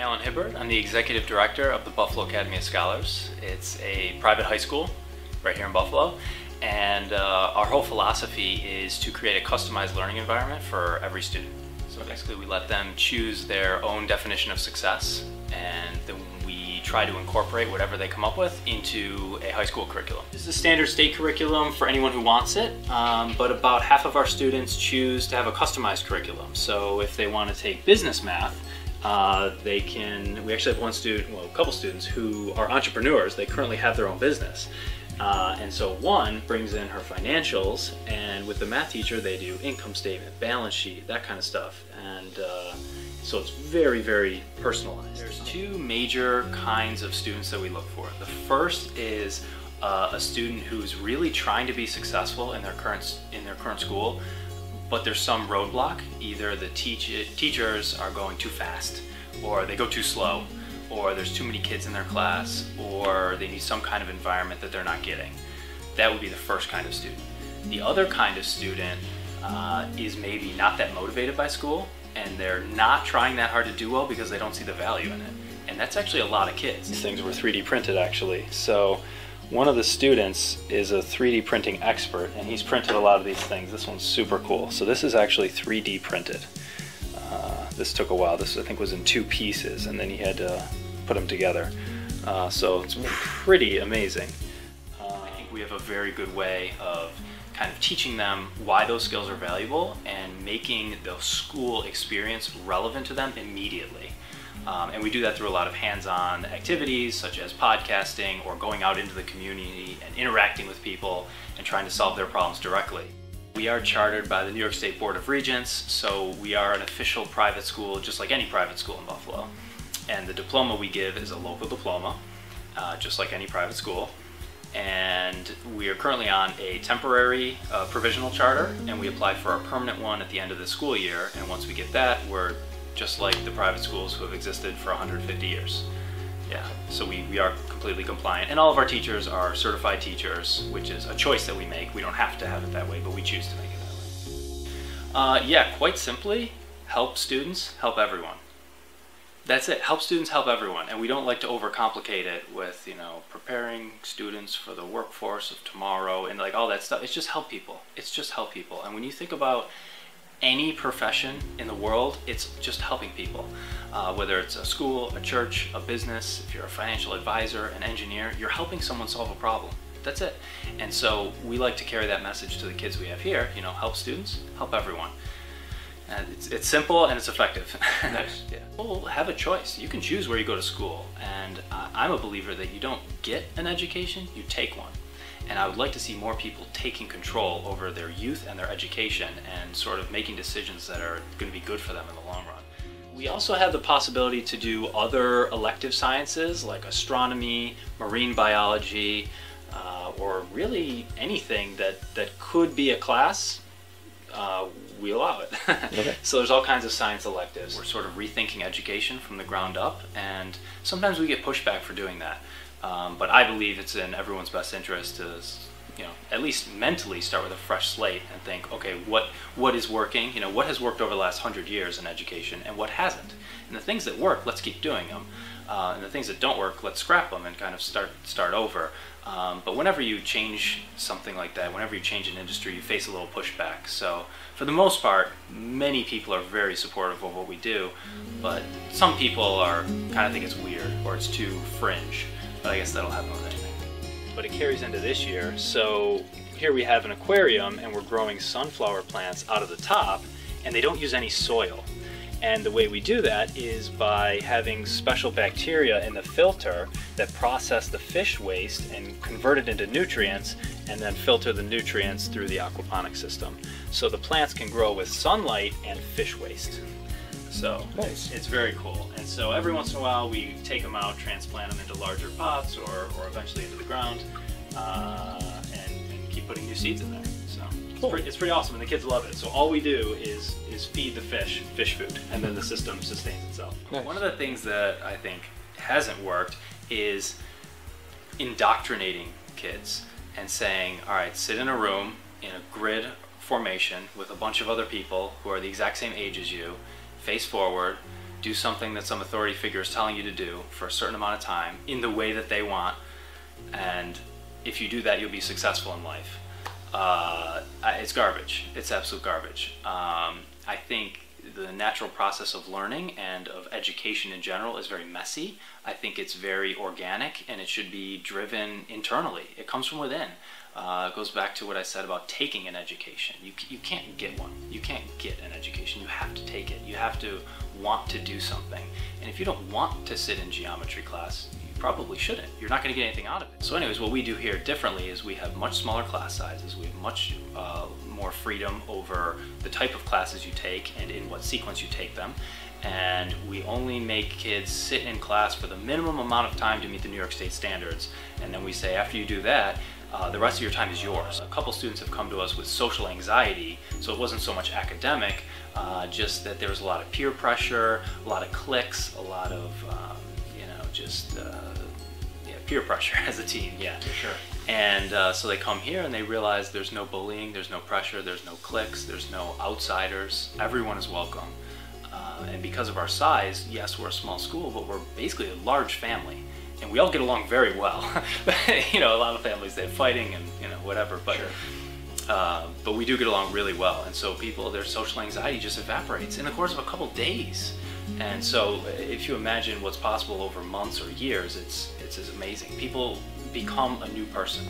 Alan Hibbard. I'm the Executive Director of the Buffalo Academy of Scholars. It's a private high school right here in Buffalo, and our whole philosophy is to create a customized learning environment for every student. So basically we let them choose their own definition of success, and then we try to incorporate whatever they come up with into a high school curriculum. This is a standard state curriculum for anyone who wants it, but about half of our students choose to have a customized curriculum. So if they want to take business math, they can. We actually have one student, well, a couple students who are entrepreneurs. They currently have their own business. And so one brings in her financials, and with the math teacher they do income statement, balance sheet, that kind of stuff. And so it's very, very personalized. There's two major kinds of students that we look for. The first is a student who's really trying to be successful in their current school, but there's some roadblock. Either the teachers are going too fast, or they go too slow, or there's too many kids in their class, or they need some kind of environment that they're not getting. That would be the first kind of student. The other kind of student is maybe not that motivated by school, and they're not trying that hard to do well because they don't see the value in it. And that's actually a lot of kids. These things were 3D printed actually. So one of the students is a 3D printing expert, and he's printed a lot of these things. This one's super cool. So this is actually 3D printed. This took a while. This, I think, was in 2 pieces, and then he had to put them together. So it's pretty amazing. I think we have a very good way of kind of teaching them why those skills are valuable and making the school experience relevant to them immediately. And we do that through a lot of hands-on activities such as podcasting or going out into the community and interacting with people and trying to solve their problems directly. We are chartered by the New York State Board of Regents, so we are an official private school just like any private school in Buffalo. And the diploma we give is a local diploma, just like any private school. And we are currently on a temporary provisional charter, and we apply for a permanent one at the end of the school year. And once we get that, we're just like the private schools who have existed for 150 years. Yeah, so we are completely compliant. And all of our teachers are certified teachers, which is a choice that we make. We don't have to have it that way, but we choose to make it that way. Yeah, quite simply, help students, help everyone. That's it. Help students, help everyone. And we don't like to overcomplicate it with, you know, preparing students for the workforce of tomorrow and like all that stuff. It's just help people. It's just help people. And when you think about any profession in the world, it's just helping people. Whether it's a school, a church, a business, if you're a financial advisor, an engineer, you're helping someone solve a problem. That's it. And so we like to carry that message to the kids we have here. You know, help students, help everyone. It's simple and it's effective. Nice. Yeah. People have a choice. You can choose where you go to school, and I'm a believer that you don't get an education, you take one. And I would like to see more people taking control over their youth and their education and sort of making decisions that are going to be good for them in the long run. We also have the possibility to do other elective sciences like astronomy, marine biology, or really anything that could be a class. We allow it. Okay. So there's all kinds of science electives. We're sort of rethinking education from the ground up, and sometimes we get pushback for doing that. But I believe it's in everyone's best interest to, you know, at least mentally start with a fresh slate and think, okay, what is working? You know, what has worked over the last 100 years in education, and what hasn't? And the things that work, let's keep doing them. And the things that don't work, let's scrap them and kind of start over. But whenever you change something like that, whenever you change an industry, you face a little pushback. So for the most part, many people are very supportive of what we do, but some people kind of think it's weird or it's too fringe. But I guess that'll happen with anything. But it carries into this year. So here we have an aquarium, and we're growing sunflower plants out of the top, and they don't use any soil. And the way we do that is by having special bacteria in the filter that process the fish waste and convert it into nutrients, and then filter the nutrients through the aquaponics system. So the plants can grow with sunlight and fish waste. So nice. It's very cool. And so every once in a while we take them out, transplant them into larger pots or eventually into the ground, and keep putting new seeds in there. So cool. It's pretty awesome, and the kids love it. So all we do is feed the fish food, and then the system sustains itself. Nice. One of the things that I think hasn't worked is indoctrinating kids and saying, all right, sit in a room in a grid formation with a bunch of other people who are the exact same age as you, face forward, do something that some authority figure is telling you to do for a certain amount of time in the way that they want, and if you do that, you'll be successful in life. It's garbage. It's absolute garbage. I think the natural process of learning and of education in general is very messy. I think it's very organic, and it should be driven internally. It comes from within. It goes back to what I said about taking an education. You can't get one. You can't get an education. You have to take it. You have to want to do something. And if you don't want to sit in geometry class, you probably shouldn't. You're not going to get anything out of it. So anyways, what we do here differently is we have much smaller class sizes. We have much more freedom over the type of classes you take and in what sequence you take them. And we only make kids sit in class for the minimum amount of time to meet the New York State standards. And then we say, after you do that, the rest of your time is yours. A couple students have come to us with social anxiety, so it wasn't so much academic, just that there was a lot of peer pressure, a lot of cliques, a lot of, peer pressure as a teen, yeah. For sure. And so they come here and they realize there's no bullying, there's no pressure, there's no cliques, there's no outsiders, everyone is welcome. And because of our size, yes, we're a small school, but we're basically a large family. And we all get along very well. A lot of families, they have fighting and, whatever, but sure. But we do get along really well. And so their social anxiety just evaporates in the course of a couple days. And so if you imagine what's possible over months or years, it's amazing. People become a new person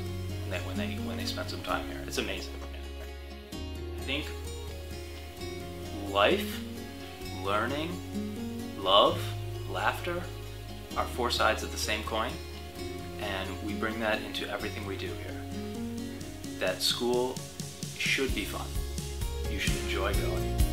when they spend some time here. It's amazing. I think life, learning, love, laughter are four sides of the same coin, and we bring that into everything we do here. That school should be fun. You should enjoy going.